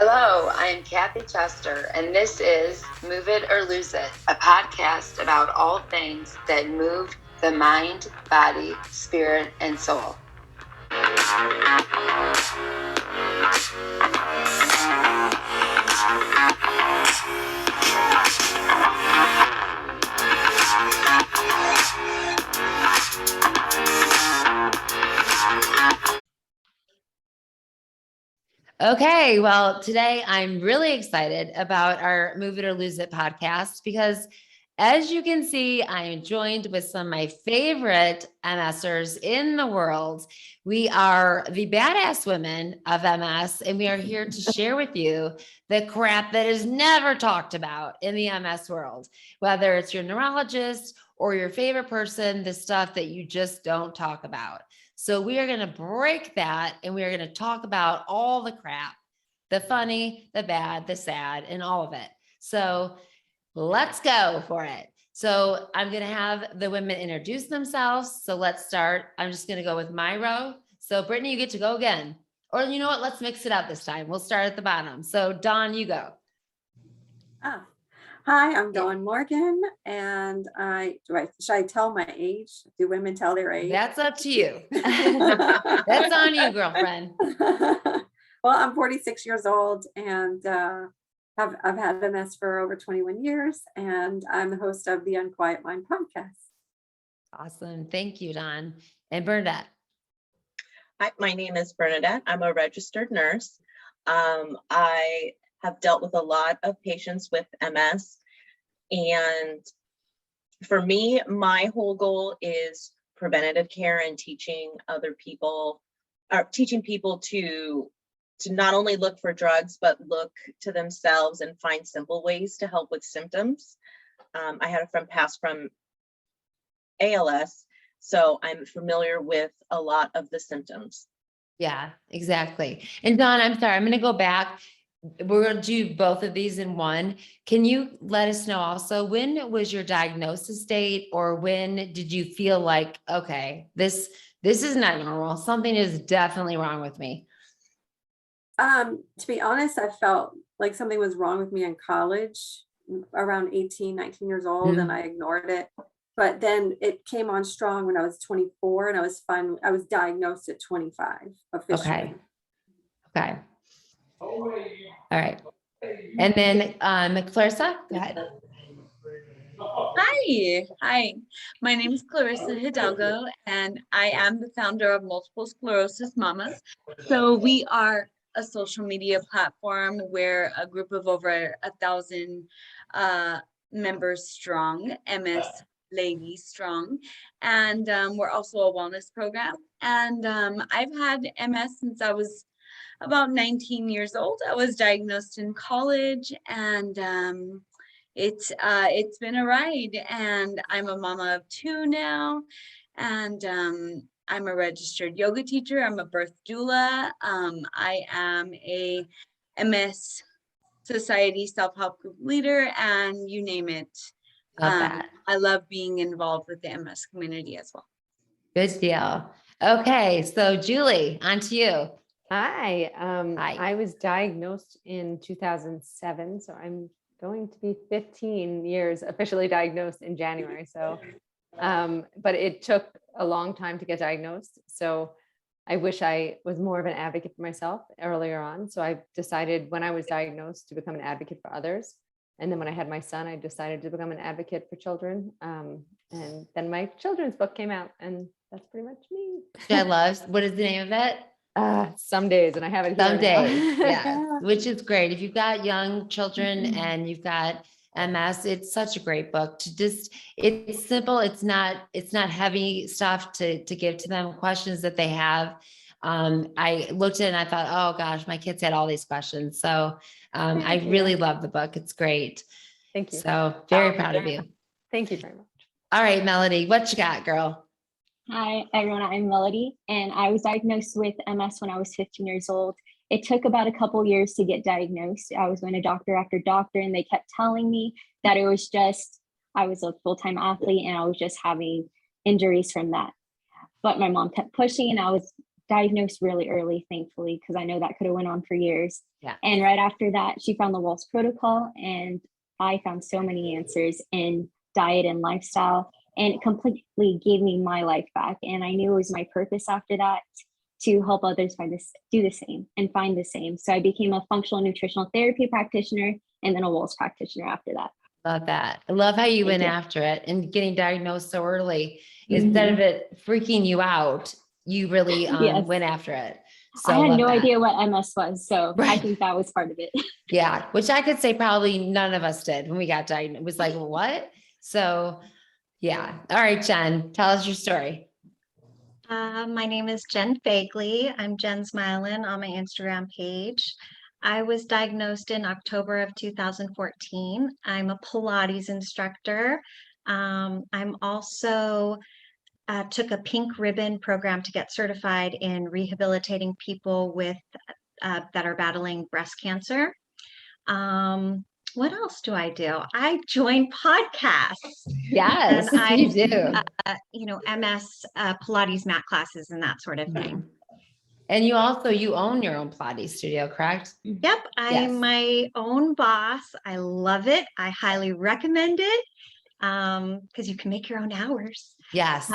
Hello, I'm Kathy Chester, and this is Move It or Lose It, a podcast about all things that move the mind, body, spirit, and soul. Okay, well, today I'm really excited about our Move It or Lose It podcast because, as you can see, I am joined with some of my favorite MSers in the world. We are the badass women of MS, and we are here to share with you the crap that is never talked about in the MS world, whether it's your neurologist or your favorite person, the stuff that you just don't talk about. So we are going to break that and we are going to talk about all the crap, the funny, the bad, the sad, and all of it. So let's go for it. So I'm going to have the women introduce themselves. So let's start. I'm just going to go with my row. So Brittany, you get to go again. Or you know what? Let's mix it up this time. We'll start at the bottom. So Dawn, you go. Oh. Hi, I'm Dawn Morgan, and should I tell my age? Do women tell their age? That's up to you. That's on you, girlfriend. Well, I'm 46 years old, and I've had MS for over 21 years, and I'm the host of the Unquiet Mind podcast. Awesome. Thank you, Dawn. And Bernadette. Hi, my name is Bernadette. I'm a registered nurse. I have dealt with a lot of patients with MS. And for me, my whole goal is preventative care and teaching people to not only look for drugs, but look to themselves and find simple ways to help with symptoms. I had a friend pass from ALS, so I'm familiar with a lot of the symptoms. Yeah, exactly. And Dawn, I'm sorry, I'm going to go back. We're going to do both of these in one. Can you let us know also, when was your diagnosis date, or when did you feel like, okay, this is not normal. Something is definitely wrong with me. To be honest, I felt like something was wrong with me in college around 18, 19 years old, and I ignored it. But then it came on strong when I was 24, and I was diagnosed at 25 officially. Okay. All right. And then Clarissa, go ahead. Hi. My name is Clarissa Hidalgo, and I am the founder of multiplesclerosismamas. So we are a social media platform. We're a group of over 1,000 members strong, MS ladies strong, and we're also a wellness program. And I've had MS since I was about 19 years old. I was diagnosed in college, and it's been a ride. And I'm a mama of 2 now, and I'm a registered yoga teacher. I'm a birth doula. I am a MS Society self-help group leader, and you name it. I love being involved with the MS community as well. Good deal. Okay, so Julie, on to you. Hi. Hi. I was diagnosed in 2007, so I'm going to be 15 years officially diagnosed in January. So, but it took a long time to get diagnosed. So I wish I was more of an advocate for myself earlier on. So I decided when I was diagnosed to become an advocate for others. And then when I had my son, I decided to become an advocate for children. And then my children's book came out, and that's pretty much me. I love. What is the name of it? Some days, and I have it here. Some days, yeah, which is great. If you've got young children and you've got MS, it's such a great book to just, it's simple. It's not heavy stuff to give to them, questions that they have. I looked at it and I thought, oh gosh, my kids had all these questions. So I really love the book. It's great. Thank you. So very proud of you. Thank you very much. All right, Melody, what you got, girl? Hi, everyone. I'm Melody, and I was diagnosed with MS when I was 15 years old. It took about a couple years to get diagnosed. I was going to doctor after doctor, and they kept telling me that it was just, I was a full-time athlete and I was just having injuries from that. But my mom kept pushing, and I was diagnosed really early, thankfully, because I know that could have went on for years. Yeah. And right after that, she found the Walls protocol, and I found so many answers in diet and lifestyle, and it completely gave me my life back. And I knew it was my purpose after that to help others do the same and find the same. So I became a functional nutritional therapy practitioner and then a Walls practitioner after that. Love that. I love how you went you. after it and getting diagnosed so early. Instead of it freaking you out, you really Yes. went after it. So I had love no that. idea what MS was, so I Right. think that was part of it. Yeah, which I could say probably none of us did when we got diagnosed. It was like, what? So yeah. All right, Jen, tell us your story. My name is Jen Phegley. I'm Jen Smilin on my Instagram page. I was diagnosed in October of 2014. I'm a Pilates instructor. I'm also took a pink ribbon program to get certified in rehabilitating people with that are battling breast cancer. What else do I do? I join podcasts. Yes, And I- you do. MS Pilates mat classes and that sort of thing. And you own your own Pilates studio, correct? Yep, I'm Yes. my own boss. I love it. I highly recommend it because you can make your own hours. Yes.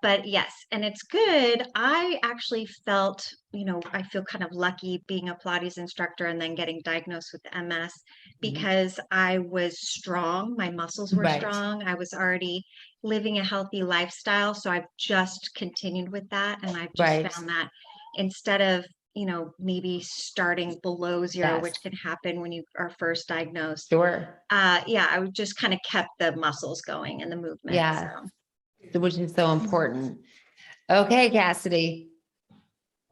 But yes, and it's good. I actually felt, I feel kind of lucky being a Pilates instructor and then getting diagnosed with MS because I was strong. My muscles were Right. strong. I was already living a healthy lifestyle. So I've just continued with that. And I've just Right. found that instead of, maybe starting below zero, Yes. which can happen when you are first diagnosed. Sure. I would just kind of kept the muscles going and the movement. Yeah. So. Which is so important. Okay, Cassidy.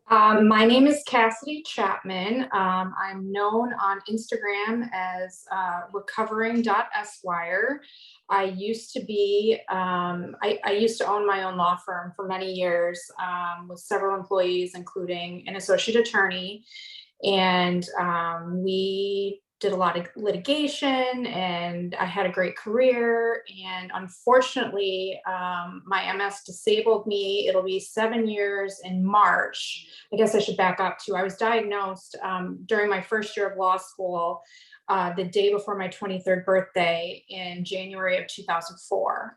My name is Cassidy Chapman. I'm known on Instagram as recovering.esquire. I used to be, I used to own my own law firm for many years with several employees, including an associate attorney. And we did a lot of litigation, and I had a great career. And unfortunately, my MS disabled me. It'll be 7 years in March. I guess I should back up too. I was diagnosed during my first year of law school, the day before my 23rd birthday in January of 2004.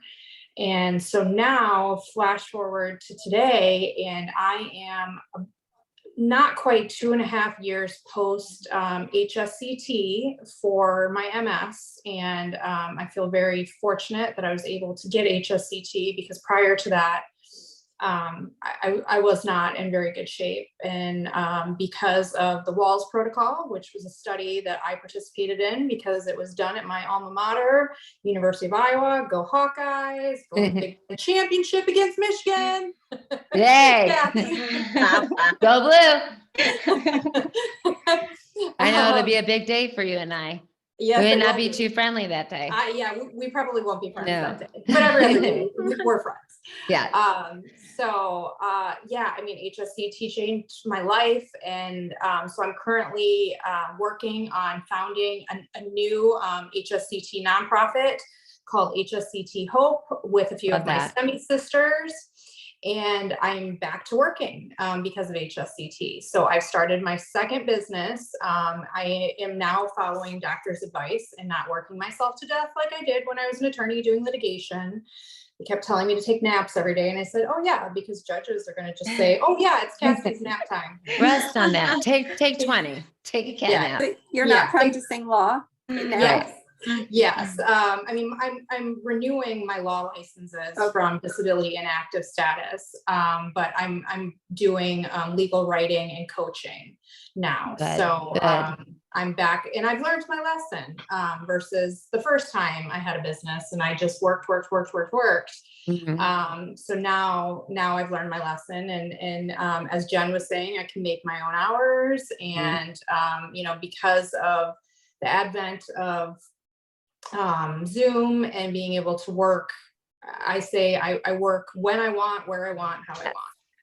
And so now flash forward to today, and I am not quite 2.5 years post HSCT for my MS. And I feel very fortunate that I was able to get HSCT because prior to that, I was not in very good shape. And because of the Walls protocol, which was a study that I participated in because it was done at my alma mater, University of Iowa, go Hawkeyes, go big championship against Michigan. Yay. Go Blue. I know it'll be a big day for you and I. Yes, We may it not will be too friendly that day. Yeah, we probably won't be friends No. that day, but every other day we're friends. Yeah. Yeah, I mean, HSCT changed my life. And so I'm currently working on founding a new HSCT nonprofit called HSCT Hope with a few Love of my that. STEMI sisters. And I'm back to working because of HSCT. So I've started my second business. I am now following doctor's advice and not working myself to death like I did when I was an attorney doing litigation. They kept telling me to take naps every day. And I said, oh yeah, because judges are going to just say, oh yeah, it's Cassidy's nap time. Rest on that. Take 20. Take a cat nap. But you're not practicing law right now. Yes. Yes. I mean, I'm renewing my law licenses from disability inactive status, but I'm doing legal writing and coaching now. Good, So good. I'm back, and I've learned my lesson versus the first time I had a business and I just worked. Mhm. So now I've learned my lesson, and as Jen was saying, I can make my own hours, and because of the advent of Zoom and being able to work, I say I work when I want, where I want, how I want.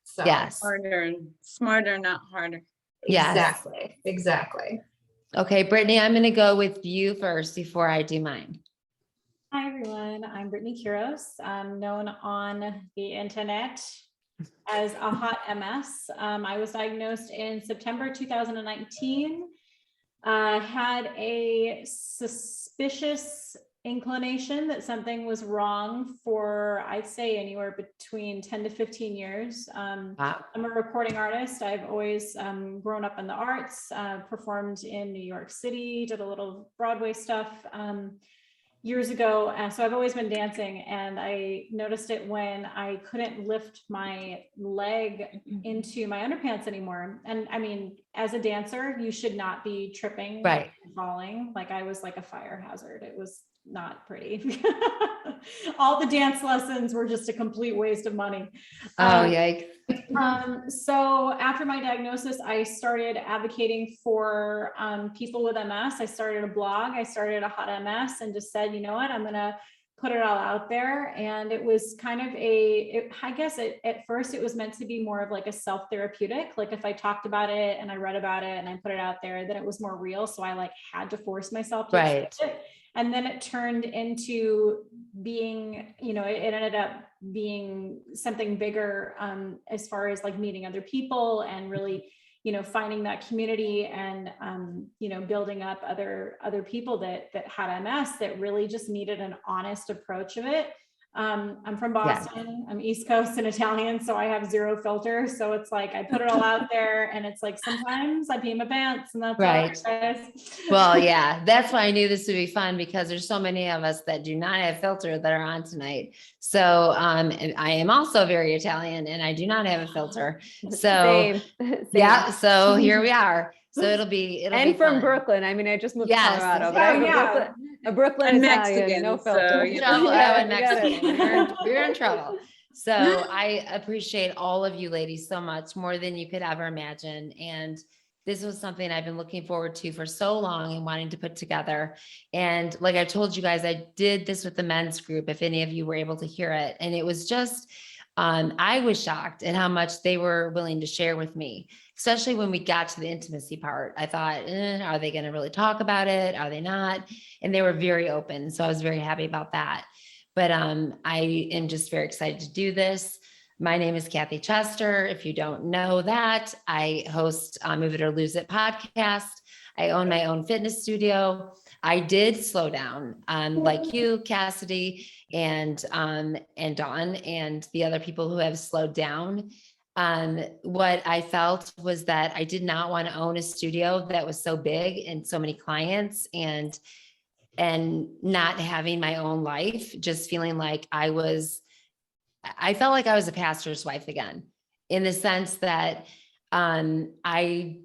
So Yes. Harder and smarter, not harder. Yes. Exactly. Okay, Brittany, I'm going to go with you first before I do mine. Hi everyone, I'm Brittany Kiros. I'm known on the internet as a hot MS. I was diagnosed in September 2019. Had a suspicious inclination that something was wrong for, I'd say, anywhere between 10 to 15 years. Wow. I'm a recording artist. I've always grown up in the arts, performed in New York City, did a little Broadway stuff years ago. So I've always been dancing, and I noticed it when I couldn't lift my leg into my underpants anymore. And I mean, as a dancer, you should not be tripping, Right. and falling. Like I was like a fire hazard. It was not pretty. All the dance lessons were just a complete waste of money. Oh, yikes. So after my diagnosis, I started advocating for people with MS. I started a blog, I started a hot MS, and just said, you know what, I'm going to put it all out there. And it was kind of I guess at first it was meant to be more of like a self-therapeutic. Like if I talked about it and I read about it and I put it out there, then it was more real. So I like had to force myself to accept it. And then it turned into being, you know, it ended up being something bigger as far as like meeting other people and really, you know, finding that community and, you know, building up other people that had MS that really just needed an honest approach of it. I'm from Boston, I'm East Coast and Italian, so I have zero filter. So it's like, I put it all out there, and it's like, sometimes I pee my pants, and that's right. all it is. Well, yeah, that's why I knew this would be fun, because there's so many of us that do not have filter that are on tonight. So, and I am also very Italian, and I do not have a filter. So Same. yeah, so here we are. So it'll be And be from fun. Brooklyn. I mean, I just moved Yes, to Colorado, but exactly. I'm a Brooklyn And Italian, Mexican, no so, filter. you know. Trouble, Yeah, and you got it. Mexican. We're in trouble. So I appreciate all of you ladies so much, more than you could ever imagine. And this was something I've been looking forward to for so long and wanting to put together. And like I told you guys, I did this with the men's group, if any of you were able to hear it. And it was just, I was shocked at how much they were willing to share with me, especially when we got to the intimacy part. I thought, are they going to really talk about it? Are they not? And they were very open. So I was very happy about that. But I am just very excited to do this. My name is Kathy Chester. If you don't know that, I host Move It or Lose It podcast. I own my own fitness studio. I did slow down, like you, Cassidy, and Dawn, and the other people who have slowed down. What I felt was that I did not want to own a studio that was so big and so many clients, and not having my own life, just feeling like I felt like I was a pastor's wife again, in the sense that I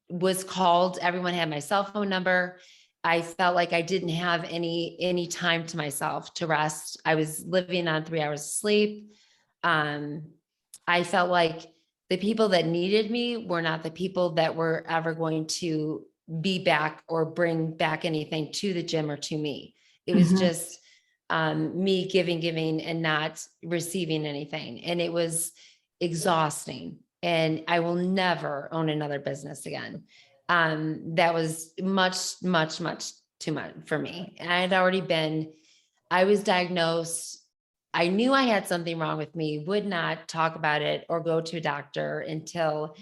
was called, everyone had my cell phone number. I felt like I didn't have any time to myself to rest. I was living on 3 hours of sleep. I felt like the people that needed me were not the people that were ever going to be back or bring back anything to the gym or to me. It was just me giving and not receiving anything. And it was exhausting. And I will never own another business again. That was much too much for me. And I was diagnosed. I knew I had something wrong with me, would not talk about it or go to a doctor until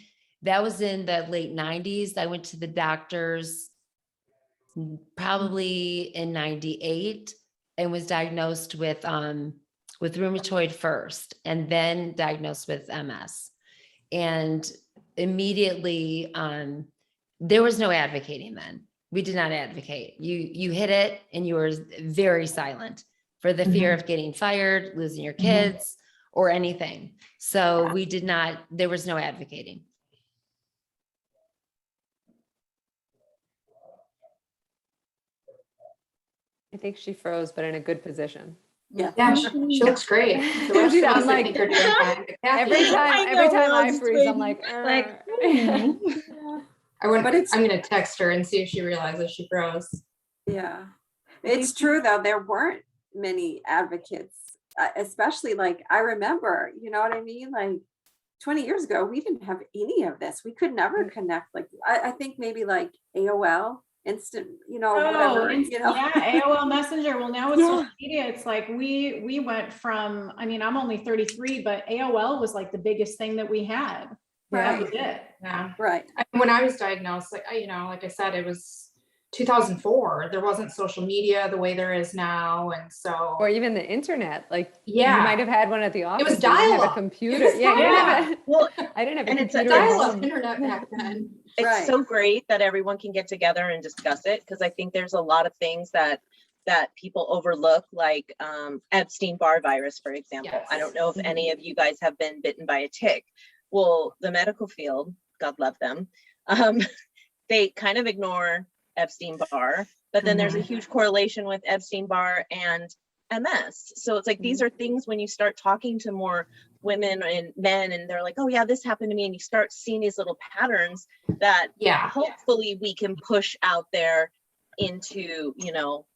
that was in the late 90s. I went to the doctors probably in 98 and was diagnosed with rheumatoid first, and then diagnosed with MS. And immediately, there was no advocating then. We did not advocate. You hit it and you were very silent for the fear of getting fired, losing your kids, or anything. So there was no advocating. I think she froze, but in a good position. Yeah, she looks great. The rest of us, I think, are doing fine. Every time I freeze, I'm like, I'm gonna text her and see if she realizes she froze. Yeah, it's true though. There weren't many advocates, especially like I remember, you know what I mean? Like 20 years ago, we didn't have any of this. We could never connect. Like I think maybe like AOL instant, whatever, Yeah, AOL Messenger. Well, now with social media, it's like we went from, I mean, I'm only 33, but AOL was like the biggest thing that we had. That was it. Yeah. Right. When I was diagnosed, like I said, it was 2004. There wasn't social media the way there is now, and so Or even the internet, like you Yeah. might have had one at the office. it was but you didn't have dial-up. a computer. It was Yeah, you didn't dial-up. have a, Well, I didn't have a and it's a computer. at dial-up home. internet back then. it's Right. so great that everyone can get together and discuss it, because I think there's a lot of things that people overlook, like Epstein-Barr virus, for example. Yes. I don't know if any of you guys have been bitten by a tick. Well, the medical field, God love them, they kind of ignore Epstein-Barr, but then there's a huge correlation with Epstein-Barr and MS. So it's like, these are things when you start talking to more women and men, and they're like, oh yeah, this happened to me. And you start seeing these little patterns that hopefully we can push out there into,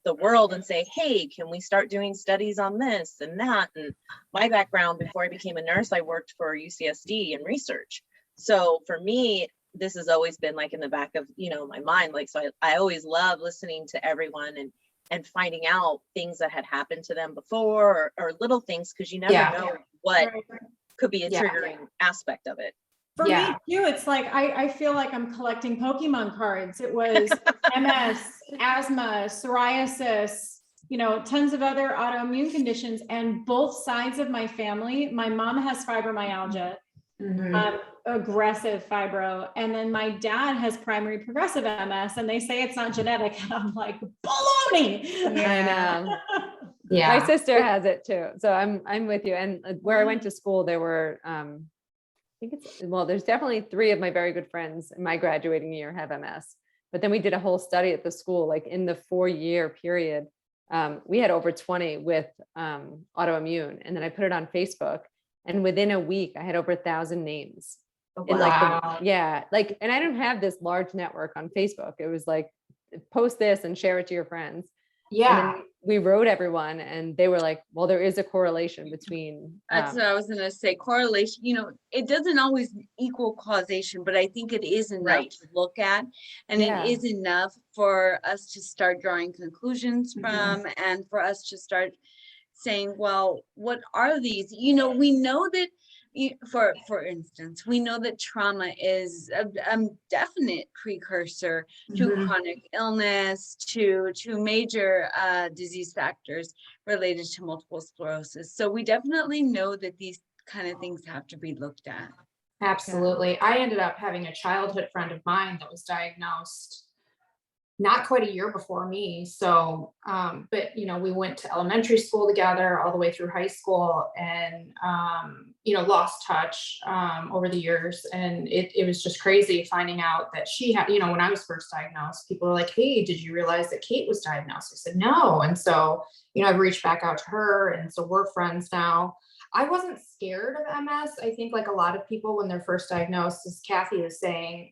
the world and say, hey, can we start doing studies on this and that? And my background, before I became a nurse, I worked for UCSD in research. So for me, this has always been like in the back of, my mind. Like, so I always love listening to everyone and finding out things that had happened to them before, or little things, because you never know what could be a triggering aspect of it. For me too, it's like I feel like I'm collecting Pokemon cards. It was MS, asthma, psoriasis, tons of other autoimmune conditions, and both sides of my family. My mom has fibromyalgia, aggressive fibro, and then my dad has primary progressive MS, and they say it's not genetic. And I'm like, baloney. I know. Yeah. My sister has it too. So I'm with you. And where I went to school, there were, there's definitely 3 of my very good friends in my graduating year have MS. But then we did a whole study at the school, like in the 4-year period, we had over 20 with autoimmune. And then I put it on Facebook, and within a week I had over 1,000 names. Oh, And wow. and I don't have this large network on Facebook. It was like, post this and share it to your friends. Yeah. And then we wrote everyone, and they were like, well, there is a correlation between. That's what I was going to say. Correlation, it doesn't always equal causation, but I think it is enough to look at, and it is enough for us to start drawing conclusions from, and for us to start saying, well, what are these? We know that, for instance, we know that trauma is a definite precursor to chronic illness, to major disease factors related to multiple sclerosis. So we definitely know that these kind of things have to be looked at. Absolutely. I ended up having a childhood friend of mine that was diagnosed not quite a year before me. So, but we went to elementary school together all the way through high school, and, lost touch, over the years. And it was just crazy finding out that she had, when I was first diagnosed, people were like, hey, did you realize that Kate was diagnosed? I said, no. And so, I've reached back out to her, and so we're friends now. I wasn't scared of MS. I think like a lot of people when they're first diagnosed, as Kathy is saying,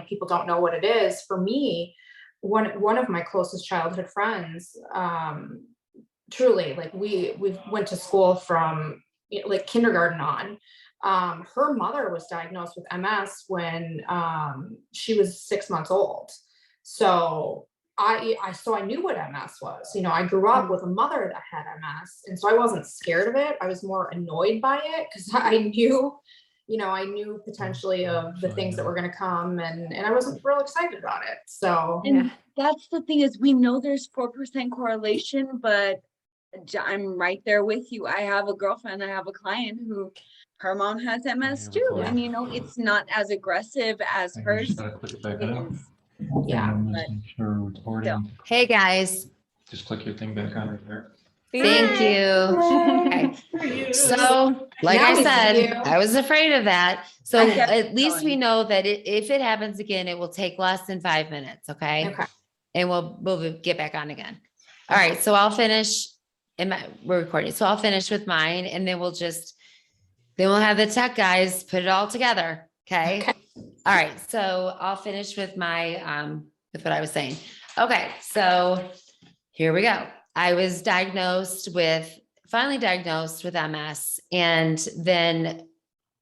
people don't know what it is. For me, one of my closest childhood friends, truly, like we went to school from like kindergarten on. Her mother was diagnosed with MS when she was 6 months old. So I knew what MS was. I grew up with a mother that had MS, and so I wasn't scared of it. I was more annoyed by it because I knew potentially of the things that were going to come, and I wasn't real excited about it. So, and that's the thing, is we know there's 4% correlation, but I'm right there with you. I have a girlfriend, I have a client who her mom has MS too. And it's not as aggressive as hers. Hey guys. Just click your thing back on right there. Thank you. Okay. So, like I said, I was afraid of that. So at least we know that if it happens again, it will take less than 5 minutes. Okay. And we'll get back on again. All right. So I'll finish. We're recording. So I'll finish with mine, and then we'll have the tech guys put it all together. Okay. All right. So I'll finish with with what I was saying. Okay. So here we go. I was finally diagnosed with MS, and then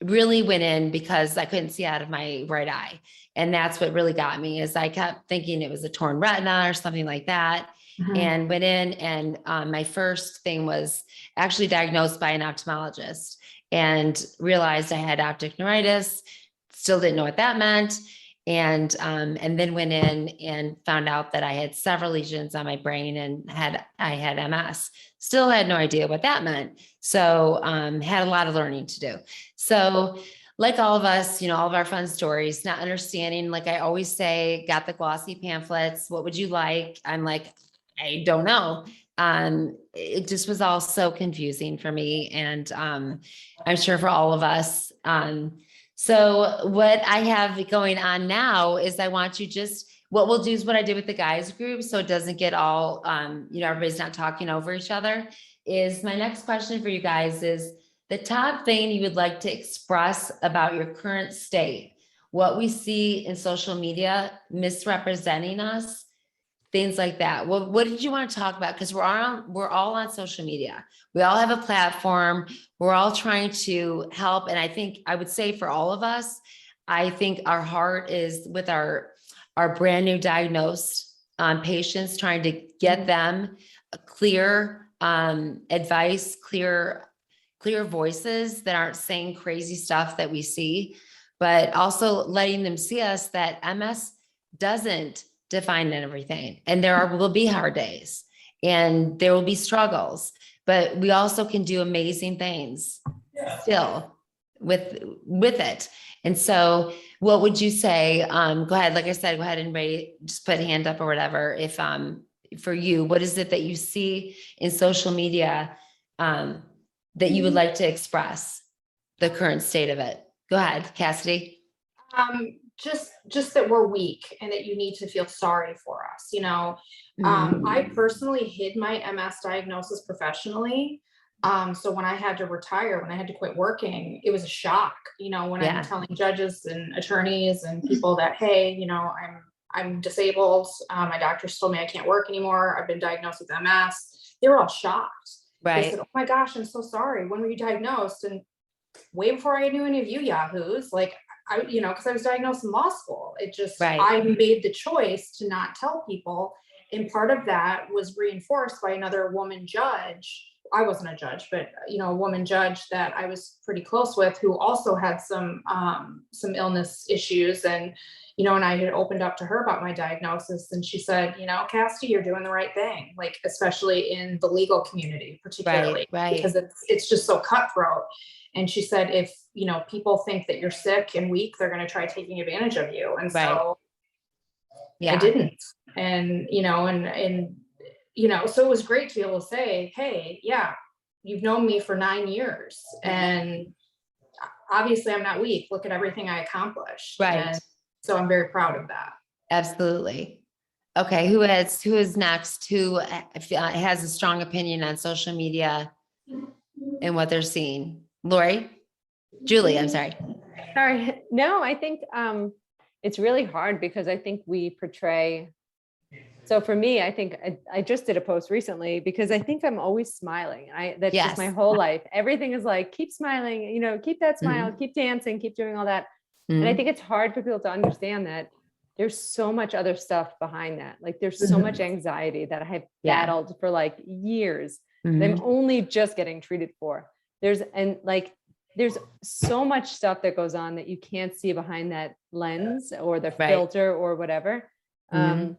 really went in because I couldn't see out of my right eye. And that's what really got me, is I kept thinking it was a torn retina or something like that. And went in, and my first thing was actually diagnosed by an ophthalmologist, and realized I had optic neuritis. Still didn't know what that meant. And then went in and found out that I had several lesions on my brain and I had MS. Still had no idea what that meant. So had a lot of learning to do. So like all of us, you know, all of our fun stories, not understanding, like I always say, got the glossy pamphlets. What would you like? I'm like, I don't know. It just was all so confusing for me. And I'm sure for all of us. So what I have going on now is I want you what we'll do is what I did with the guys group, so it doesn't get all, you know, everybody's not talking over each other, is my next question for you guys is the top thing you would like to express about your current state, what we see in social media misrepresenting us, things like that. Well, what did you want to talk about? Because we're all on social media. We all have a platform. We're all trying to help. And I think I would say for all of us, I think our heart is with our brand new diagnosed patients, trying to get them a clear advice, clear voices that aren't saying crazy stuff that we see, but also letting them see us that MS doesn't define everything. And will be hard days and there will be struggles, but we also can do amazing things still with it. And so what would you say? Go ahead. Like I said, go ahead and just put a hand up or whatever. If, for you, what is it that you see in social media, that you would like to express the current state of it? Go ahead, Cassidy. Just that we're weak and that you need to feel sorry for us. You know, I personally hid my MS diagnosis professionally. So when I had to retire, when I had to quit working, it was a shock, you know, when I'm telling judges and attorneys and people that, hey, you know, I'm disabled. My doctors told me I can't work anymore. I've been diagnosed with MS. They were all shocked. They said, oh my gosh, I'm so sorry. When were you diagnosed? And way before I knew any of you yahoos, like, you know, because I was diagnosed in law school. It just, I made the choice to not tell people. And part of that was reinforced by another woman judge. I wasn't a judge, but, you know, a woman judge that I was pretty close with, who also had some illness issues. And, you know, and I had opened up to her about my diagnosis, and she said, you know, Cassidy, you're doing the right thing. Like, especially in the legal community, particularly, because it's just so cutthroat. And she said, if, you know, people think that you're sick and weak, they're going to try taking advantage of you. And so I didn't. And, you know, and, you know, so it was great to be able to say, hey, yeah, you've known me for 9 years. And obviously I'm not weak. Look at everything I accomplished. And so I'm very proud of that. Absolutely. Okay. Who is next? Who has a strong opinion on social media and what they're seeing? Julie, I'm sorry. Sorry. No, I think it's really hard because I think we portray. So for me, I think I just did a post recently because I think I'm always smiling. That's just my whole life. Everything is like, keep smiling, you know, keep that smile, keep dancing, keep doing all that. And I think it's hard for people to understand that there's so much other stuff behind that. Like there's so much anxiety that I have battled for like years that I'm only just getting treated for. There's so much stuff that goes on that you can't see behind that lens or the filter or whatever. And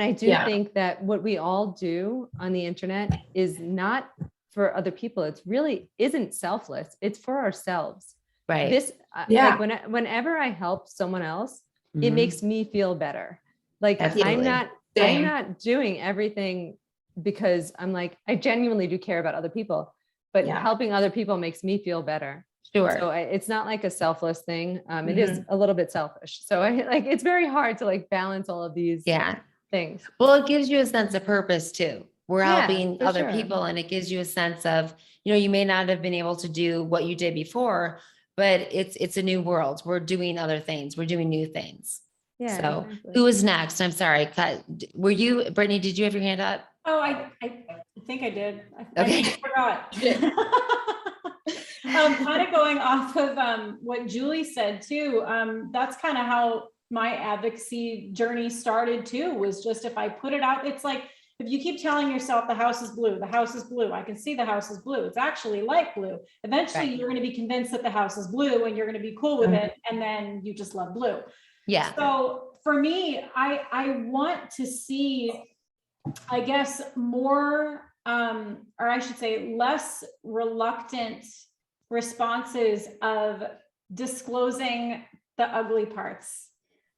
I do think that what we all do on the internet is not for other people. It's really isn't selfless. It's for ourselves. This, like whenever I help someone else, it makes me feel better. Like I'm not doing everything because I'm like, I genuinely do care about other people, but helping other people makes me feel better. Sure. So it's not like a selfless thing. It is a little bit selfish. So it's very hard to like balance all of these things. Well, it gives you a sense of purpose too. We're helping other people, and it gives you a sense of, you know, you may not have been able to do what you did before, but it's a new world. We're doing other things. We're doing new things. Yeah. So who is next? I'm sorry. Were you, Brittany, did you have your hand up? Oh, I think I did. Okay. I forgot. Kind of going off of what Julie said too. That's kind of how my advocacy journey started too, was just if I put it out, it's like, if you keep telling yourself the house is blue, the house is blue, I can see the house is blue, it's actually light blue. Eventually Right. you're going to be convinced that the house is blue and you're going to be cool with it. And then you just love blue. Yeah. So for me, I want to see, I guess, more, or I should say less reluctant responses of disclosing the ugly parts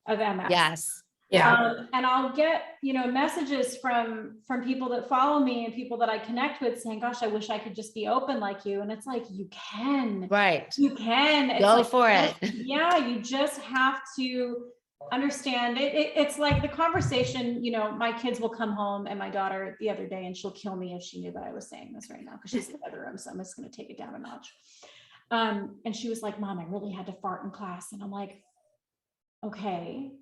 of MS. Yes. And I'll get, messages from people that follow me and people that I connect with saying, gosh, I wish I could just be open like you. And it's like, you can, Right. you can. It's Go like, for it. Yeah. You just have to understand it. It's like the conversation, my kids will come home, and my daughter the other day, and she'll kill me if she knew that I was saying this right now, because she's in the other room. So I'm just going to take it down a notch. And she was like, Mom, I really had to fart in class. And I'm like, okay.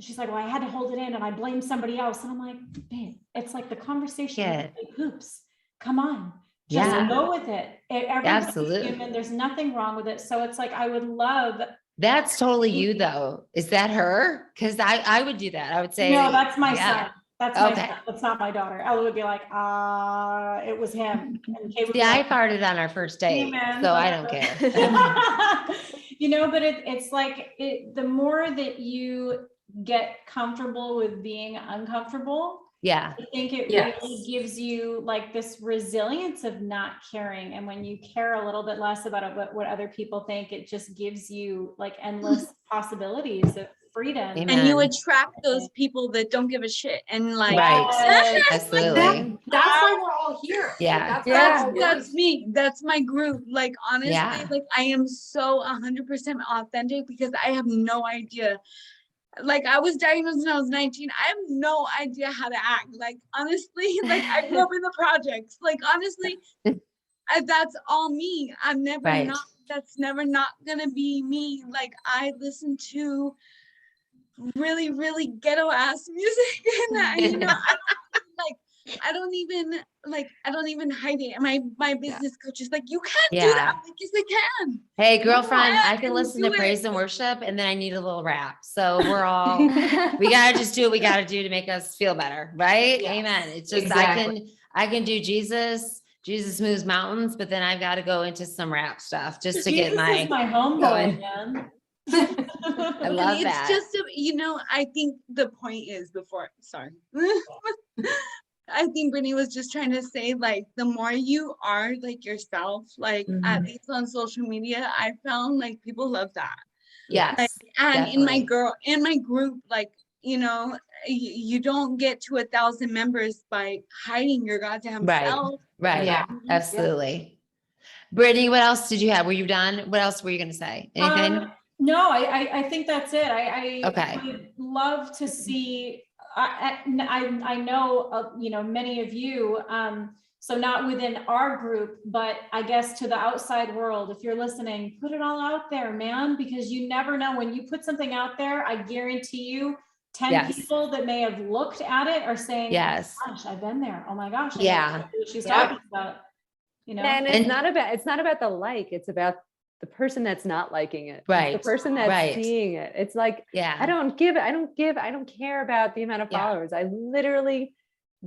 She's like, well, I had to hold it in and I blamed somebody else. And I'm like, babe, it's like the conversation with the poops. Come on, just go with it. Everybody's Absolutely. human. There's nothing wrong with it. So it's like, I would love. That's totally you though. Is that her? Because I would do that. I would say, No, that's my son. That's my Okay. son. That's not my daughter. Ella would be like, it was him. And Kay would be See, I like, farted on our first date, Amen. so I don't care. But it's like, the more that you get comfortable with being uncomfortable, Yeah. I think it really gives you like this resilience of not caring. And when you care a little bit less about what other people think, it just gives you like endless possibilities of freedom. Amen. And you attract those people that don't give a shit. And like, Right. Absolutely. That's why we're all here. Yeah. that's me. That's my group. Like, honestly, Yeah. like I am so 100% authentic because I have no idea. Like, I was diagnosed when I was 19. I have no idea how to act. Like, honestly, like I grew up in the projects. Like, honestly, that's all me. I'm never not, that's never not gonna be me. Like, I listen to really, really ghetto ass music, and I don't even hide it. And my business coach is like, you can't do that. I'm like, yes, I can. Hey, girlfriend, I can can listen do to it. praise and worship, and then I need a little rap. So we're all, we gotta just do what we gotta do to make us feel better, right? Yes, Amen. It's just, exactly. I can do Jesus moves mountains, but then I've got to go into some rap stuff just to get Jesus is my homeboy, man. I love It's that. just, I think the point is I think Brittany was just trying to say, like, the more you are like yourself, like at least on social media, I found like people love that. Yes. Like, and in my definitely. group, like, you don't get to 1,000 members by hiding your goddamn self. Right. Yeah. Absolutely. Brittany, what else did you have? Were you done? What else were you going to say? Anything? No, I think that's it. Okay. I would love to see, I know, many of you, so not within our group, but I guess to the outside world, if you're listening, put it all out there, man, because you never know when you put something out there. I guarantee you 10 people that may have looked at it are saying, yes, oh gosh, I've been there. Oh my gosh. I Yeah. know what she's talking about, And it's not about the like, it's about the person that's not liking it. Right. It's the person that's seeing it. It's like, yeah, I don't care about the amount of followers. I literally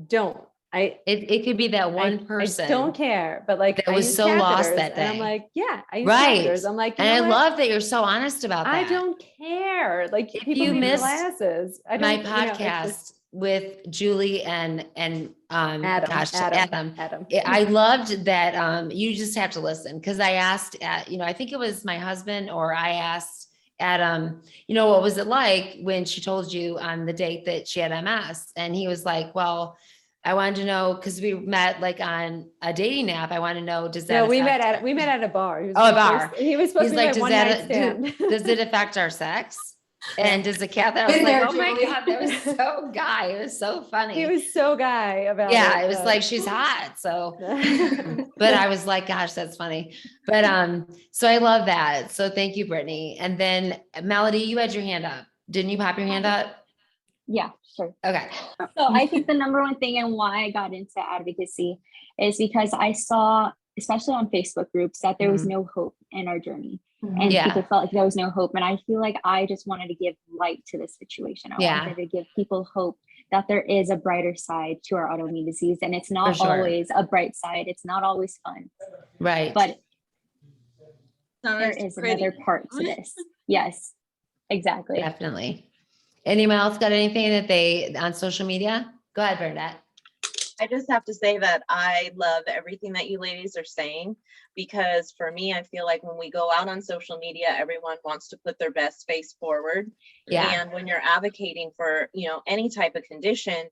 don't. It could be that one person. I don't care, but like that was so lost that day. And I'm like, yeah, I use catheters. I'm like, and I love that you're so honest about that. I don't care. Like, if people you need missed glasses. my podcast with Julie and Adam. I loved that. You just have to listen, because I asked I think it was my husband, or I asked Adam, what was it like when she told you on the date that she had MS? And he was like, well, I wanted to know, because we met like on a dating app. I want to know, does that? No, we met at a bar. He was a bar. He was supposed to be like one night stand. Does it affect our sex? And does the cat? I was like, oh my God, that was so guy. It was so funny. He was so guy about it. Yeah, it was like, she's hot. So, but I was like, gosh, that's funny. But so I love that. So thank you, Brittany. And then Melody, you had your hand up. Didn't you pop your hand up? Yeah, sure. Okay. So I think the number one thing and why I got into advocacy is because I saw especially on Facebook groups, that there was no hope in our journey. And Yeah. people felt like there was no hope. And I feel like I just wanted to give light to this situation. I wanted to give people hope that there is a brighter side to our autoimmune disease. And it's not always a bright side. It's not always fun. Right. But Not there as is pretty. another part to this. Yes, exactly. Definitely. Anyone else got anything that they on social media? Go ahead, Bernadette. I just have to say that I love everything that you ladies are saying, because for me, I feel like when we go out on social media, everyone wants to put their best face forward. Yeah. And when you're advocating for, you know, any type of condition,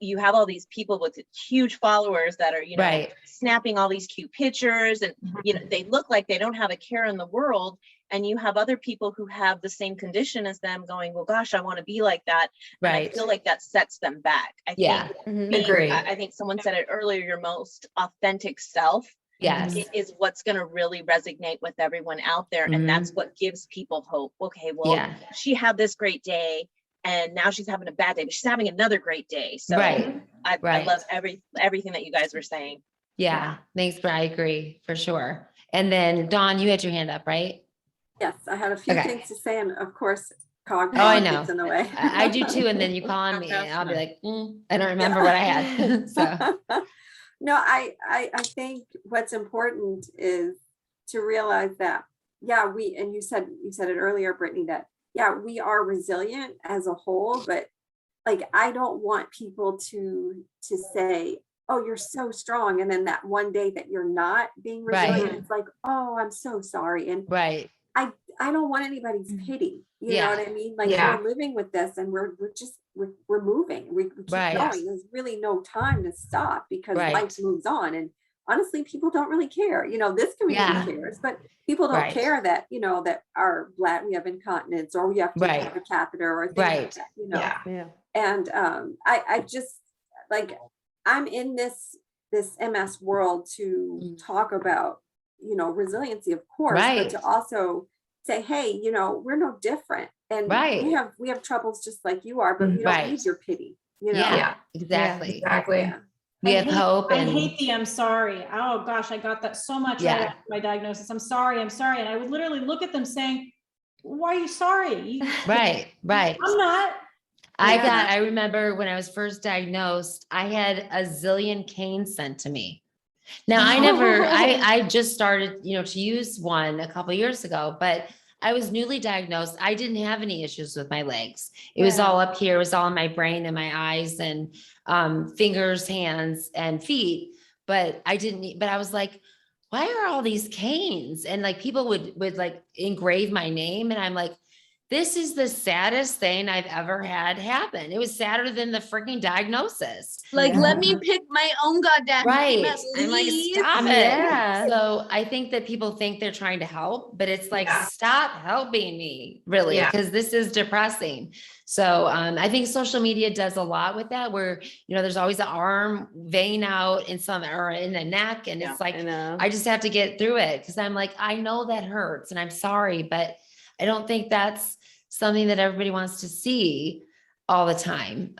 you have all these people with huge followers that are, you know, Right. snapping all these cute pictures, and, you know, they look like they don't have a care in the world. And you have other people who have the same condition as them going, well, gosh, I want to be like that. And I Right. feel like that sets them back. I Yeah. think Agree. I think someone said it earlier, your most authentic self Yes. is what's going to really resonate with everyone out there. And that's what gives people hope. Okay, well, she had this great day and now she's having a bad day, but she's having another great day. So Right. I love everything that you guys were saying. Yeah. Thanks, I agree for sure. And then Dawn, you had your hand up, right? Yes, I had a few Okay. things to say, and of course, cognitive I know. gets in the way. I do too. And then you call on me and I'll be like, I don't remember what I had. So No, I think what's important is to realize that, and you said it earlier, Brittany, that we are resilient as a whole, but like, I don't want people to say, oh, you're so strong. And then that one day that you're not being resilient, it's like, oh, I'm so sorry. And I don't want anybody's pity. You know what I mean? Like, we're living with this and we're moving. We keep going. There's really no time to stop because life moves on. And honestly, people don't really care. You know, this community cares, but people don't care that, you know, that our we have incontinence or we have to have a catheter or things like that, you know. And I just, like, I'm in this MS world to talk about, you know, resiliency, of course, but to also say, hey, you know, we're no different. And we have troubles just like you are, but we don't need your pity, you know? Exactly. We have hope. I hate the I'm sorry. Oh gosh, I got that so much right after my diagnosis. I'm sorry. And I would literally look at them saying, why are you sorry? Right. I'm not. I remember when I was first diagnosed, I had a zillion canes sent to me. Now I just started, you know, to use one a couple of years ago, but I was newly diagnosed. I didn't have any issues with my legs. It was all up here. It was all in my brain and my eyes and fingers, hands, and feet. But I was like, why are all these canes? And like people would like engrave my name. And I'm like, this is the saddest thing I've ever had happen. It was sadder than the freaking diagnosis. Like, let me pick my own goddamn mess, I'm like, stop it. So I think that people think they're trying to help, but it's like, stop helping me, really, because this is depressing. So I think social media does a lot with that, where, you know, there's always an arm vein out in or in the neck. And it's like, I just have to get through it because I'm like, I know that hurts and I'm sorry, but I don't think that's something that everybody wants to see all the time.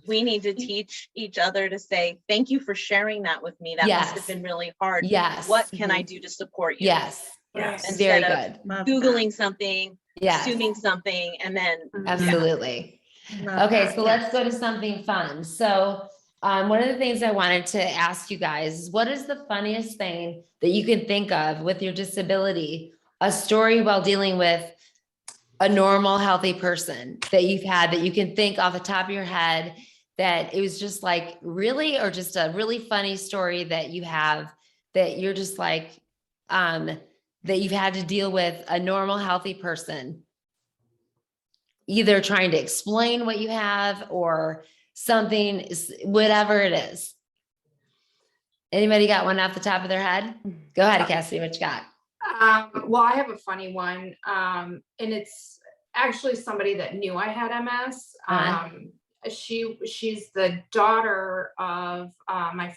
We need to teach each other to say, thank you for sharing that with me. That must have been really hard. What can I do to support you? Instead of Googling something, assuming something, and then. Absolutely. Okay, so let's go to something fun. So one of the things I wanted to ask you guys is, what is the funniest thing that you can think of with your disability, a story while dealing with a normal, healthy person that you've had that you can think off the top of your head that it was just like really, or just a really funny story that you have that you're just like, that you've had to deal with a normal, healthy person, either trying to explain what you have or something, whatever it is. Anybody got one off the top of their head? Go ahead, Cassidy, what you got? Well, I have a funny one, and it's actually somebody that knew I had MS. She's the daughter of my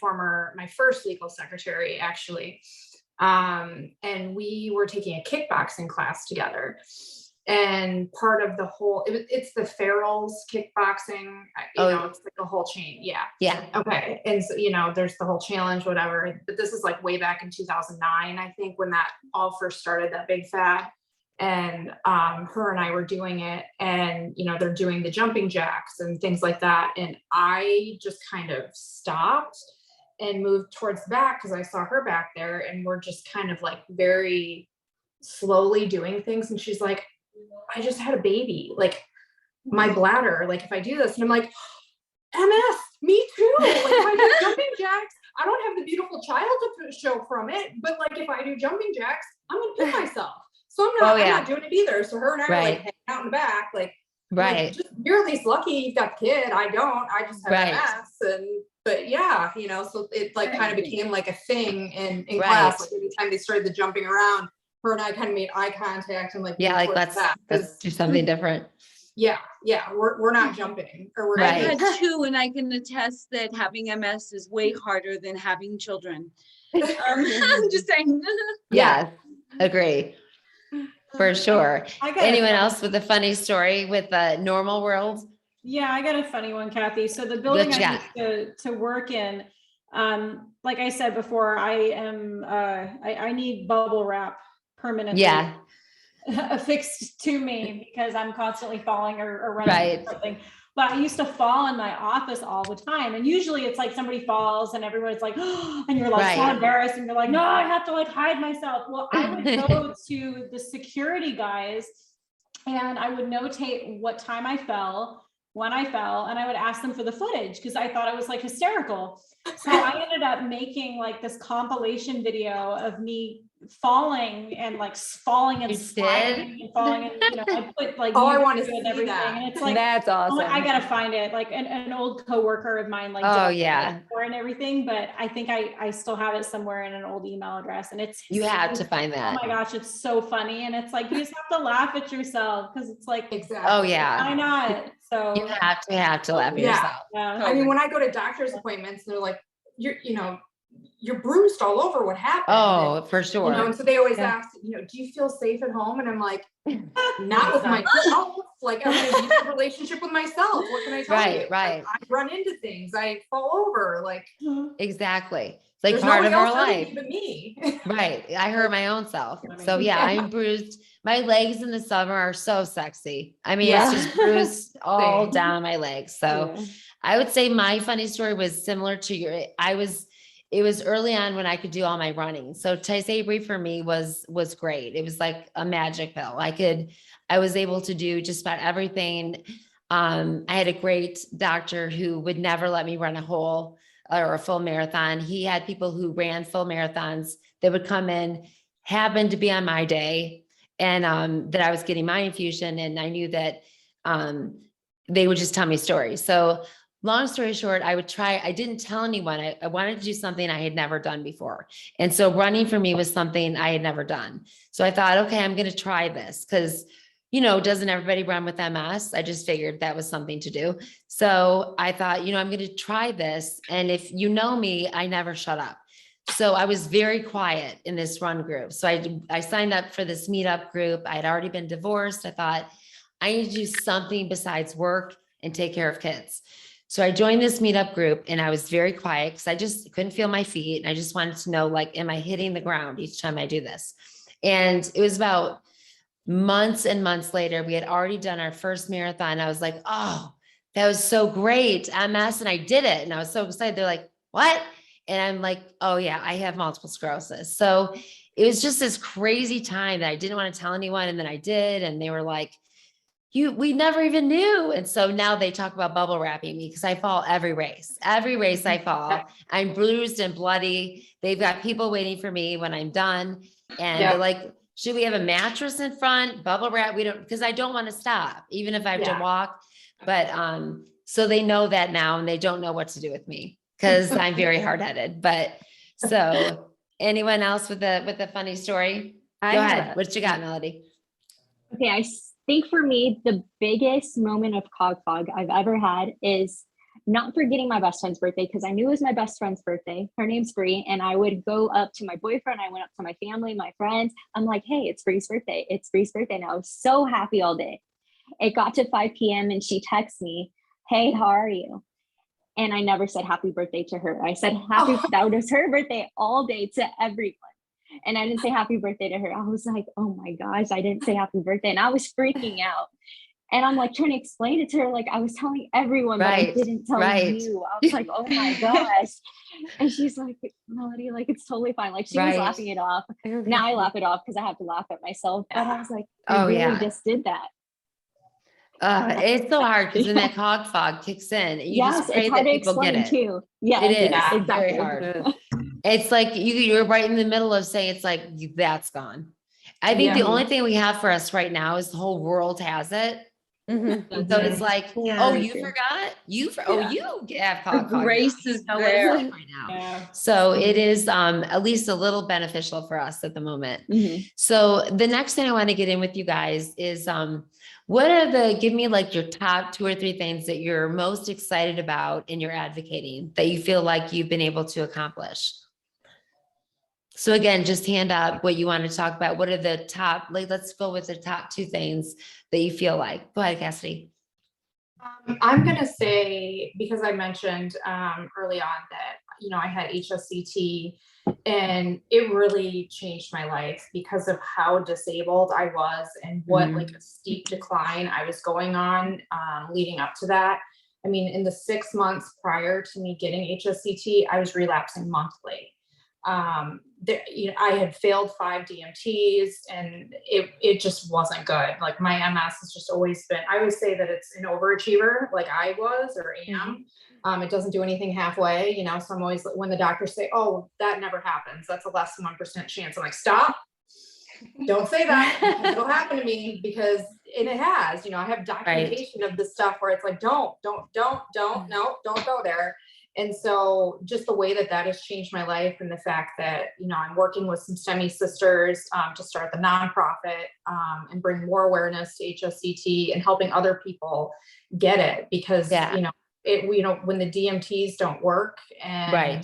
first legal secretary, actually, and we were taking a kickboxing class together. And part of the whole, it's the Farrell's kickboxing, it's like a whole chain. Yeah. Yeah. Okay. And so, there's the whole challenge, whatever, but this is like way back in 2009, I think, when that all first started, that big fad. And her and I were doing it, and, they're doing the jumping jacks and things like that. And I just kind of stopped and moved towards the back because I saw her back there, and we're just kind of like very slowly doing things. And she's like, I just had a baby, like my bladder, like if I do this, and I'm like, MS, me too. Like if I do jumping jacks, I don't have the beautiful child to show from it, but like if I do jumping jacks, I'm gonna kill myself. So I'm not doing it either. So her and I are like hanging out in the back, like, you're at least lucky you've got the kid. I don't. I just have MS. But yeah, so it like kind of became like a thing in class. Like every time they started the jumping around, her and I kind of made eye contact and like, let's do something different. Yeah. We're not jumping, or we're I had two, and I can attest that having MS is way harder than having children. I'm just saying. Yes, agree. For sure. Anyone else with a funny story with the normal world? Yeah, I got a funny one, Kathy. So the building I used to work in, like I said before, I need bubble wrap permanently affixed to me because I'm constantly falling or running or something. But I used to fall in my office all the time. And usually it's like somebody falls and everyone's like, oh, and you're like so embarrassed, and you're like, no, I have to like hide myself. Well, I would go to the security guys and I would notate what time I fell, when I fell, and I would ask them for the footage because I thought it was like hysterical. So I ended up making like this compilation video of me falling and sliding and falling, and I put like I want to see see everything, that. and it's like, that's awesome. I gotta find it. Like an old coworker of mine did it for and everything, but I think I still have it somewhere in an old email address, and you have to find that. Oh my gosh, it's so funny, and it's like you just have to laugh at yourself because it's like, why not? So you have to laugh at yourself. Yeah. I mean, when I go to doctor's appointments, they're like, you're bruised all over. What happened? Oh, for sure. And so they always ask, do you feel safe at home? And I'm like, not with myself. Like I'm in a abusive relationship with myself. What can I tell you? Right. I run into things. I fall over. Like exactly. It's like there's part of our life. But me. Right. I hurt my own self. So I'm bruised. My legs in the summer are so sexy. I mean, it's just bruised all down my legs. So I would say my funny story was similar to your. It was early on when I could do all my running. So Tysabri for me was great. It was like a magic pill. I was able to do just about everything. I had a great doctor who would never let me run a whole or a full marathon. He had people who ran full marathons that would come in, happened to be on my day, and that I was getting my infusion, and I knew that they would just tell me stories. So long story short, I didn't tell anyone. I wanted to do something I had never done before. And so running for me was something I had never done. So I thought, okay, I'm going to try this because, doesn't everybody run with MS? I just figured that was something to do. So I thought, I'm going to try this. And if you know me, I never shut up. So I was very quiet in this run group. So I signed up for this meetup group. I had already been divorced. I thought I need to do something besides work and take care of kids. So I joined this meetup group and I was very quiet because I just couldn't feel my feet. And I just wanted to know, like, am I hitting the ground each time I do this? And it was about months and months later, we had already done our first marathon. I was like, oh, that was so great, MS. And I did it. And I was so excited. They're like, what? And I'm like, oh yeah, I have multiple sclerosis. So it was just this crazy time that I didn't want to tell anyone. And then I did. And they were like, we never even knew. And so now they talk about bubble wrapping me because I fall every race I fall. I'm bruised and bloody. They've got people waiting for me when I'm done. And they're like, should we have a mattress in front? Bubble wrap? We don't, because I don't want to stop, even if I have to walk. But so they know that now, and they don't know what to do with me because I'm very hard-headed. But so anyone else with a funny story? Go ahead. What you got, Melody? Okay, I think for me, the biggest moment of cog fog I've ever had is not forgetting my best friend's birthday, because I knew it was my best friend's birthday. Her name's Bree. And I would go up to my boyfriend. I went up to my family, my friends. I'm like, hey, it's Bree's birthday. It's Bree's birthday. And I was so happy all day. It got to 5 p.m. and she texts me, hey, how are you? And I never said happy birthday to her. I said that was her birthday all day to everyone. And I didn't say happy birthday to her. I was like, oh my gosh, I didn't say happy birthday. And I was freaking out. And I'm like trying to explain it to her. Like I was telling everyone, but I didn't tell you. I was like, oh my gosh. And she's like, Melody, like, it's totally fine. Like she was laughing it off. Now I laugh it off because I have to laugh at myself. But I was like, I really just did that. It's so hard because when that cog fog kicks in, you just pray it's hard that to people get explain it. too. Yeah, it is exactly. very hard. It's like you're right in the middle of saying it's like that's gone. I think the only thing we have for us right now is the whole world has it. So it's like, oh, you forgot? You have cog fog. Grace is there right now. So it is at least a little beneficial for us at the moment. So the next thing I want to get in with you guys is give me like your top 2 or 3 things that you're most excited about in your advocating that you feel like you've been able to accomplish. So again, just hand up what you want to talk about. What are the top, like, let's go with the top 2 things that you feel like. Go ahead, Cassidy. I'm going to say, because I mentioned early on that, I had HSCT and it really changed my life because of how disabled I was and what like a steep decline I was going on leading up to that. I mean, in the 6 months prior to me getting HSCT, I was relapsing monthly. I had failed 5 DMTs and it just wasn't good. Like my MS has just always been, I would say that it's an overachiever like I was or am. It doesn't do anything halfway, so I'm always, when the doctors say, oh, that never happens, that's a less than 1% chance. I'm like, stop, don't say that. It'll happen to me because it has, I have documentation of this stuff where it's like, don't go there. And so just the way that has changed my life and the fact that, I'm working with some STEMI sisters to start the nonprofit and bring more awareness to HSCT and helping other people get it because, when the DMTs don't work and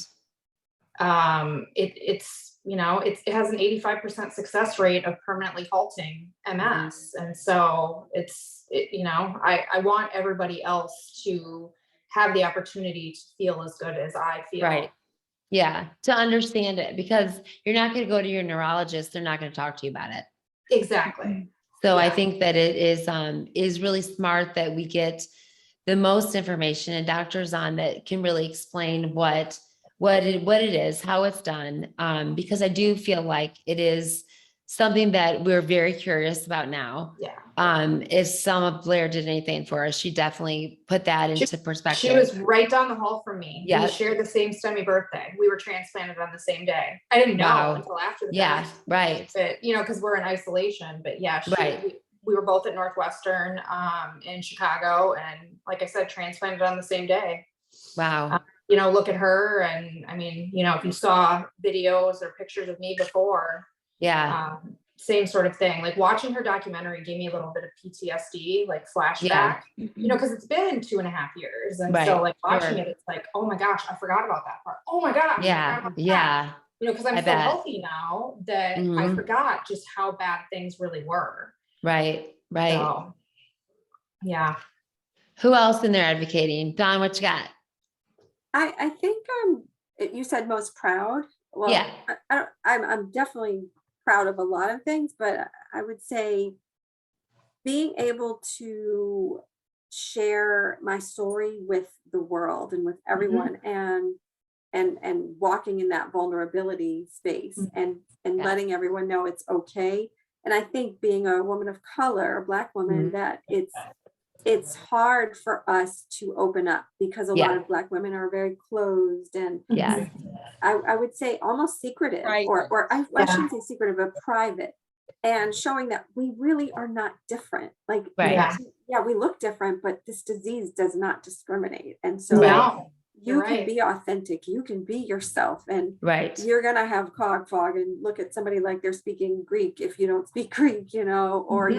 it has an 85% success rate of permanently halting MS. And so I want everybody else to have the opportunity to feel as good as I feel. Right. Yeah. To understand it, because you're not going to go to your neurologist. They're not going to talk to you about it. Exactly. So I think that it is really smart that we get the most information and doctors on that can really explain what it is, how it's done. Because I do feel like it is something that we're very curious about now. Yeah. If Selma Blair did anything for us, she definitely put that into perspective. She was right down the hall from me. Yeah. We shared the same STEMI birthday. We were transplanted on the same day. I didn't know until after the fact. Right. But, because we're in isolation, but we were both at Northwestern in Chicago. And like I said, transplanted on the same day. Wow. Look at her. And I mean, if you saw videos or pictures of me before, same sort of thing. Like watching her documentary gave me a little bit of PTSD, like flashback, because it's been 2.5 years. And so like watching it, it's like, oh my gosh, I forgot about that part. Oh my gosh. Yeah. Because I'm so healthy now that I forgot just how bad things really were. Right. So, yeah. Who else in there advocating? Dawn, what you got? I think you said most proud. Well, I'm definitely proud of a lot of things, but I would say being able to share my story with the world and with everyone and walking in that vulnerability space and letting everyone know it's okay. And I think being a woman of color, a Black woman, that it's hard for us to open up because a lot of Black women are very closed and I would say almost secretive or I shouldn't say secretive, but private, and showing that we really are not different. Like, we look different, but this disease does not discriminate. And so you can be authentic, you can be yourself, and you're going to have cog fog and look at somebody like they're speaking Greek if you don't speak Greek, or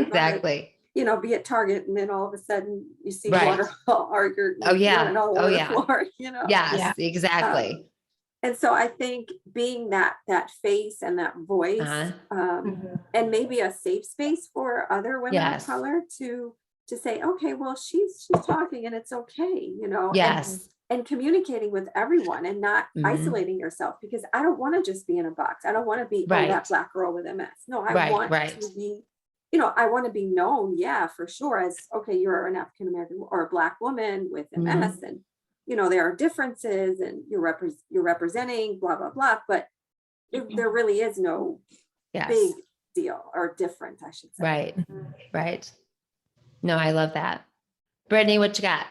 you know, be at Target and then all of a sudden you see Right. water or you're running all over the floor, you know? Yes, exactly. And so I think being that face and that voice, and maybe a safe space for other women of color to say, okay, well, she's talking and it's okay, you know? Yes. And communicating with everyone and not isolating yourself, because I don't want to just be in a box. I don't want to be that black girl with MS. No, I want to be, you know, I want to be known, for sure, as, okay, you're an African American or a black woman with MS, and, you know, there are differences and you're representing blah, blah, blah, but there really is no big deal or difference, I should say. Right. No, I love that. Brittany, what you got?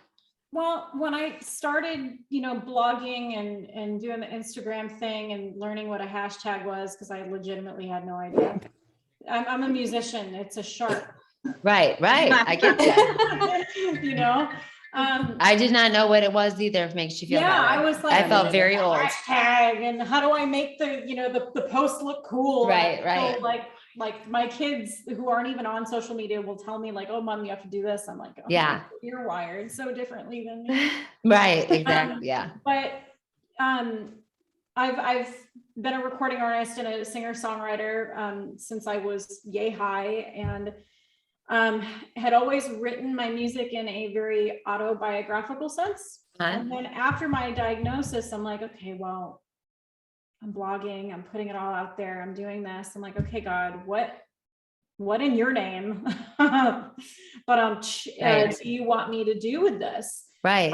Well, when I started, you know, blogging and doing the Instagram thing and learning what a hashtag was, because I legitimately had no idea. I'm a musician. It's a sharp. Right. I get that. You know, I did not know what it was either. If it makes you feel yeah, better. I was like, I felt very old. Hashtag, and how do I make the, you know, the post look cool? Right. So like my kids who aren't even on social media will tell me like, oh, Mom, you have to do this. I'm like, oh, you're wired so differently than me. Right. Exactly. But I've been a recording artist and a singer-songwriter since I was yay high, and had always written my music in a very autobiographical sense. And then after my diagnosis, I'm like, okay, well, I'm blogging, I'm putting it all out there, I'm doing this. I'm like, okay, God, what in your name, but do you want me to do with this? Right.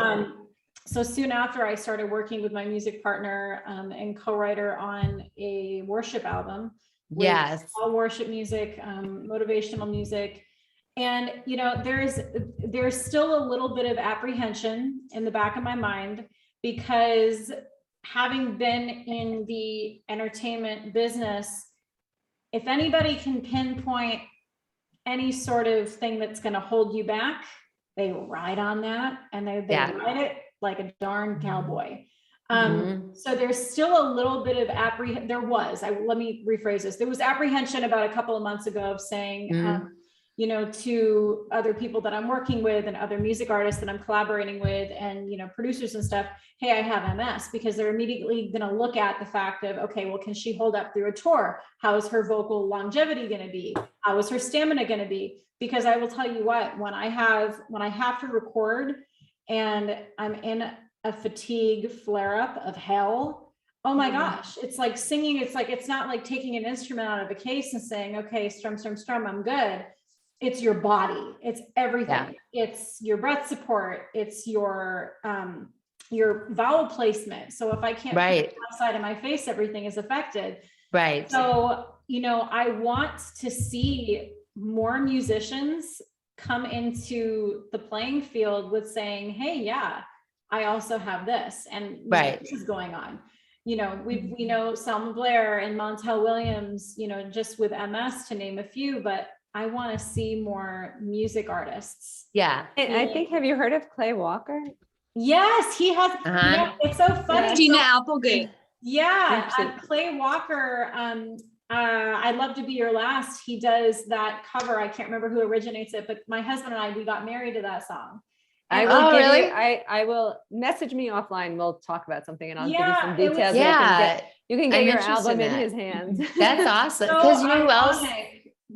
So soon after, I started working with my music partner and co-writer on a worship album. All worship music, motivational music. And, you know, there's still a little bit of apprehension in the back of my mind, because having been in the entertainment business, if anybody can pinpoint any sort of thing that's going to hold you back, they ride on that, and they ride it like a darn cowboy. So there's still a little bit of apprehension. Let me rephrase this. There was apprehension about a couple of months ago of saying, you know, to other people that I'm working with and other music artists that I'm collaborating with and, you know, producers and stuff, hey, I have MS, because they're immediately going to look at the fact of, okay, well, can she hold up through a tour? How is her vocal longevity going to be? How is her stamina going to be? Because I will tell you what, when I have to record and I'm in a fatigue flare-up of hell, oh my gosh, it's like singing. It's like, it's not like taking an instrument out of a case and saying, okay, strum, I'm good. It's your body, it's everything. It's your breath support, it's your vowel placement. So if I can't put it outside of my face, everything is affected. Right. So, you know, I want to see more musicians come into the playing field with saying, hey, I also have this, and this is going on. You know, we know Selma Blair and Montel Williams, you know, just with MS to name a few, but I want to see more music artists. And I think, have you heard of Clay Walker? Yes, he has. You know, it's so funny. Gina Applegate. Clay Walker. I'd Love to Be Your Last. He does that cover. I can't remember who originates it, but my husband and I, we got married to that song. I will give you, I will message me offline. We'll talk about something and I'll give you some details. You can get your album in his hands. That's awesome. Because you know who else?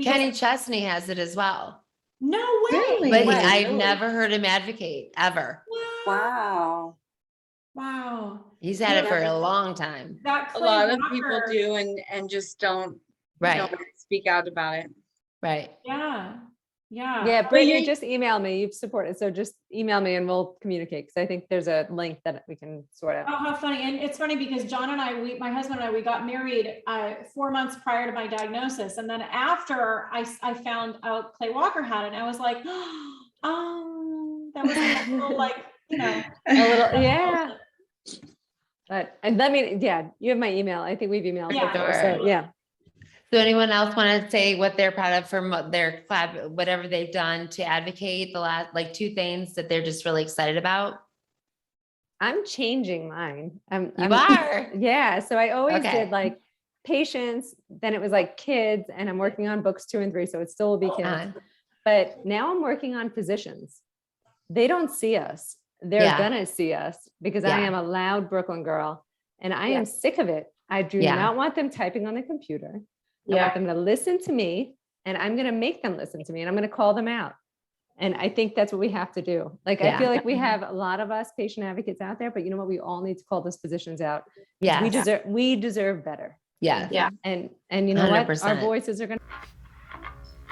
Kenny Chesney has it as well. No way. Really? But I've never heard him advocate ever. Wow. He's had it for a long time. A lot of people do and just don't speak out about it. Right. Yeah. Brittany, just email me. You've supported, so just email me and we'll communicate, because I think there's a link that we can sort out. Oh, how funny. And it's funny because John and I, my husband and I, we got married 4 months prior to my diagnosis. And then after I found out Clay Walker had it, and I was like, oh, that was a little, like, you know. A little, But, and let me, you have my email. I think we've emailed before, so So anyone else want to say what they're proud of from their collab, whatever they've done to advocate the last, like 2 things that they're just really excited about? I'm changing mine. You are? Yeah. So I always did like patients, then it was like kids, and I'm working on books 2 and 3. So it still will be kids. But now I'm working on physicians. They don't see us. They're gonna see us because I am a loud Brooklyn girl and I am sick of it. I do not want them typing on the computer. I want them to listen to me, and I'm going to make them listen to me, and I'm going to call them out. And I think that's what we have to do. Like, I feel like we have a lot of us patient advocates out there, but you know what? We all need to call those physicians out. Yeah. We deserve better. Yeah. Yeah. And you know 100%. what? Our voices are going to.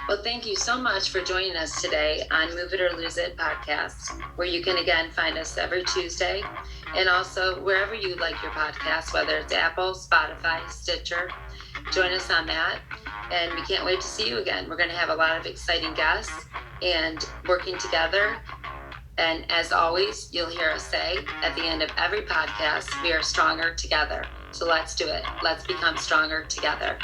Well, thank you so much for joining us today on Move It or Lose It podcast, where you can again find us every Tuesday, and also wherever you like your podcasts, whether it's Apple, Spotify, Stitcher. Join us on that, and we can't wait to see you again. We're going to have a lot of exciting guests and working together. And as always, you'll hear us say at the end of every podcast, we are stronger together. So let's do it. Let's become stronger together.